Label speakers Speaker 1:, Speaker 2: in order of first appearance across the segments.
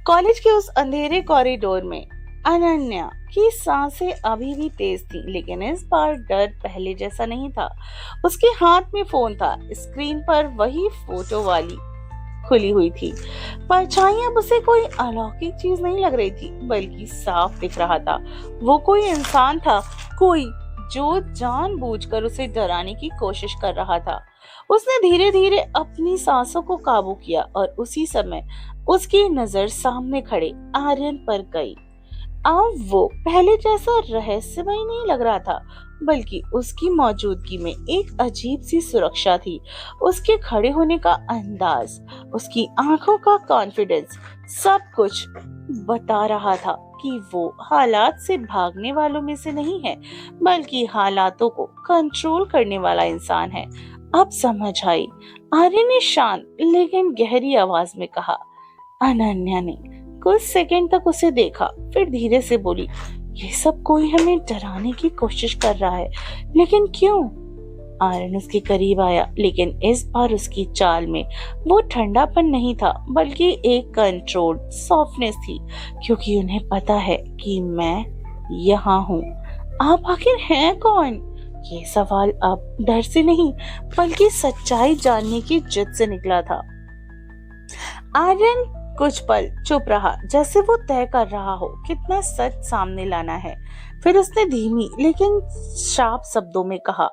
Speaker 1: College के उस अंधेरे कॉरिडोर में अनन्या की सांसें अभी भी तेज थी, लेकिन इस बार डर पहले जैसा नहीं था। उसके हाथ में फोन था, स्क्रीन पर वही फोटो वाली खुली हुई थी। परछाई अब उसे कोई अलौकिक चीज नहीं लग रही थी, बल्कि साफ दिख रहा था। वो कोई इंसान था, कोई जो जानबूझकर उसे डराने की कोशिश कर रहा था। उसने धीरे धीरे अपनी सांसों को काबू किया और उसी समय उसकी नजर सामने खड़े आर्यन पर गई। अब वो पहले जैसा रहस्यमय नहीं लग रहा था, बल्कि उसकी मौजूदगी में एक अजीब सी सुरक्षा थी। उसके खड़े होने का अंदाज, उसकी आंखों का कॉन्फिडेंस, सब कुछ बता रहा था कि वो हालात से भागने वालों में से नहीं है, बल्कि हालातों को कंट्रोल करने वाला इंसान है। अब समझ आई। आर्य ने शांत लेकिन गहरी आवाज में कहा। अनन्या ने कुछ सेकंड तक उसे देखा, फिर धीरे से बोली, ये सब कोई हमें डराने की कोशिश कर रहा है, लेकिन क्यों? आर्यन उसके करीब आया, लेकिन इस बार उसकी चाल में वो ठंडापन नहीं था, बल्कि एक कंट्रोल्ड सॉफ्टनेस थी। क्योंकि उन्हें पता है कि मैं यहाँ हूँ। आप आखिर हैं कौन? ये सवाल अब डर से नहीं, बल्कि सच्चाई जानने की जिद से निकला था। आर्यन कुछ पल चुप रहा, जैसे वो तय कर रहा हो कितना सच सामने लाना है। फिर उसने धीमी लेकिन साफ शब्दों में कहा,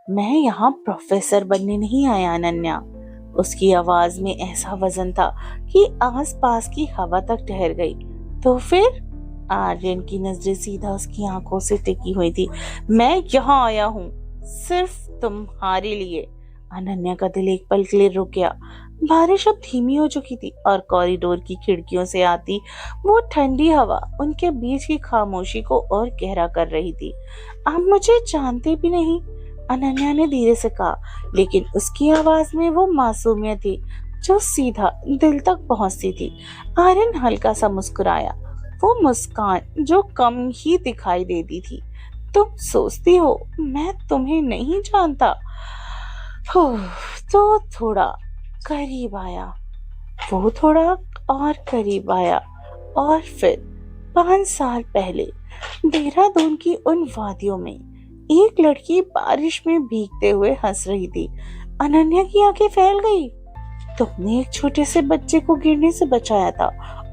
Speaker 1: मैं यहाँ प्रोफेसर बनने नहीं आया अनन्या। उसकी आवाज में ऐसा वजन था कि आसपास की हवा तक ठहर गई। तो फिर? आर्यन की नजरें सीधा उसकी आंखों से टिकी हुई थी। मैं यहाँ आया हूँ सिर्फ तुम्हारे लिए। अनन्या का दिल एक पल के लिए रुक गया। बारिश अब धीमी हो चुकी थी और कॉरिडोर की खिड़कियों से आती वो ठंडी हवा उनके बीच की खामोशी को और गहरा कर रही थी। आप मुझे जानते भी नहीं, अनन्या ने धीरे से कहा, लेकिन उसकी आवाज में वो मासूमियत थी जो सीधा दिल तक पहुंचती थी। आर्यन हल्का सा मुस्कुराया, वो मुस्कान जो कम ही दिखाई देती थी। तुम सोचती हो मैं तुम्हें नहीं जानता? तो थोड़ा करीब आया। वो थोड़ा और करीब आया और फिर 5 साल पहले देहरादून की उन वादियों में एक लड़की बारिश में भीगते हुए हंस रही थी। अनन्या की आंखें फैल गई। तुमने एक छोटे से बच्चे को गिरने से बचाया था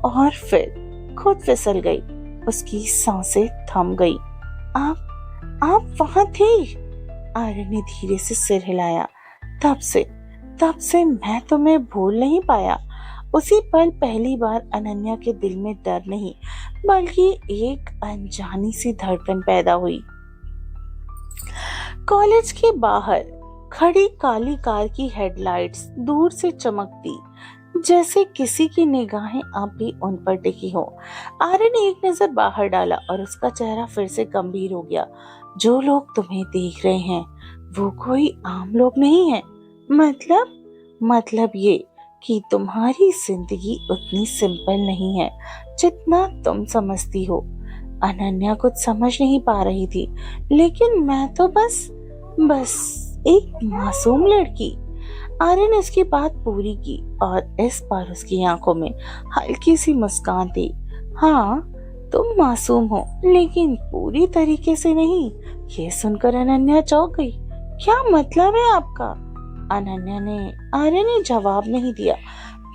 Speaker 1: और फिर खुद फिसल गई। उसकी सांसें थम गई। आप वहां थे? आर्य ने धीरे से सिर हिलाया। तब से मैं तुम्हें भूल नहीं पाया। उसी पल पहली बार अनन्या के दिल में डर नहीं, बल्कि एक अनजानी सी धड़कन पैदा हुई। कॉलेज के बाहर खड़ी काली कार की हेडलाइट्स दूर से चमकती, जैसे किसी की निगाहें अब भी उन पर टिकी हो। आर्य ने एक नजर बाहर डाला और उसका चेहरा फिर से गंभीर हो गया। जो लोग तुम्हें देख रहे हैं वो कोई आम लोग नहीं है। मतलब ये कि तुम्हारी जिंदगी उतनी सिंपल नहीं है जितना तुम समझती हो। अनन्या कुछ समझ नहीं पा रही थी, लेकिन मैं तो बस एक मासूम लड़की। आर्य ने उसकी बात पूरी की और इस बार उसकी आंखों में हल्की सी मुस्कान थी। हाँ, तुम मासूम हो, लेकिन पूरी तरीके से नहीं। ये सुनकर अनन्या चौंक गई। क्या मतलब है आपका? आर्य ने जवाब नहीं दिया,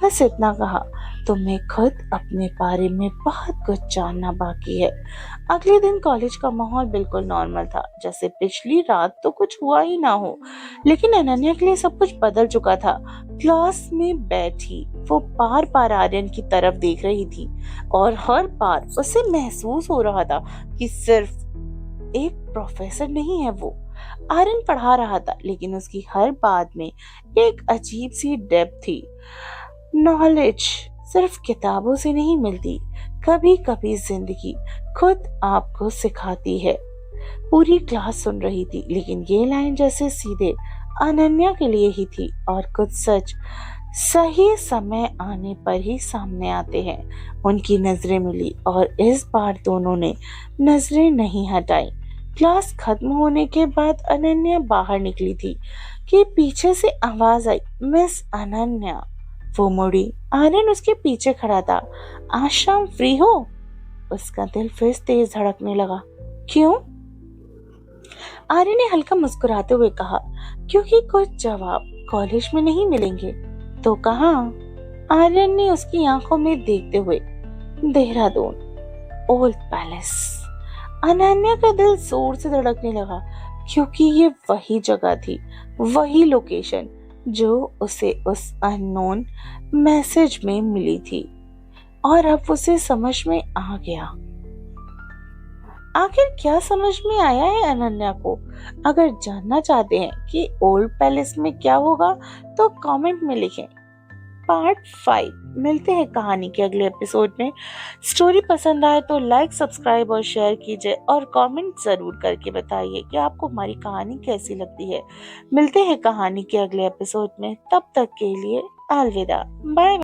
Speaker 1: बस इतना कहा, तुम्हें खुद अपने बारे में बहुत कुछ जानना बाकी है। अगले दिन कॉलेज का माहौल बिल्कुल नॉर्मल था, जैसे पिछली रात तो कुछ हुआ ही ना हो। लेकिन अनन्या के लिए सब कुछ बदल चुका था। क्लास में बैठी वो बार बार आर्यन की तरफ देख रही थी और हर बार उसे महसूस हो रहा था कि सिर्फ एक प्रोफेसर नहीं है वो। आर्यन पढ़ा रहा था, लेकिन उसकी हर बात में एक अजीब सी डेप्थ थी। नॉलेज सिर्फ किताबों से नहीं मिलती, कभी कभी जिंदगी खुद आपको सिखाती है। पूरी क्लास सुन रही थी, लेकिन ये लाइन जैसे सीधे अनन्या के लिए ही थी। और कुछ सच सही समय आने पर ही सामने आते हैं। उनकी नजरें मिली और इस बार दोनों ने नजरें नहीं हटाई। क्लास खत्म होने के बाद अनन्या बाहर निकली थी कि पीछे से आवाज आई, मिस अनन्या। वो मुड़ी। आर्यन उसके पीछे खड़ा था। आज शाम फ्री हो? उसका दिल फिर तेज धड़कने लगा। क्यों? आर्यन ने हल्का मुस्कुराते हुए कहा, क्योंकि कुछ जवाब कॉलेज में नहीं मिलेंगे। तो कहाँ? आर्यन ने उसकी आंखों में देखते हुए, देहरादून, ओल्ड पैलेस। अनन्या का दिल जोर से धड़कने लगा, क्योंकि ये वही जगह थी, वही लोकेशन जो उसे उस अननोन मैसेज में मिली थी। और अब उसे समझ में आ गया। आखिर क्या समझ में आया है अनन्या को? अगर जानना चाहते हैं कि ओल्ड पैलेस में क्या होगा तो कमेंट में लिखें। पार्ट 5 मिलते हैं कहानी के अगले एपिसोड में। स्टोरी पसंद आए तो लाइक, सब्सक्राइब और शेयर कीजिए और कमेंट जरूर करके बताइए कि आपको हमारी कहानी कैसी लगती है। मिलते हैं कहानी के अगले एपिसोड में, तब तक के लिए अलविदा, बाय।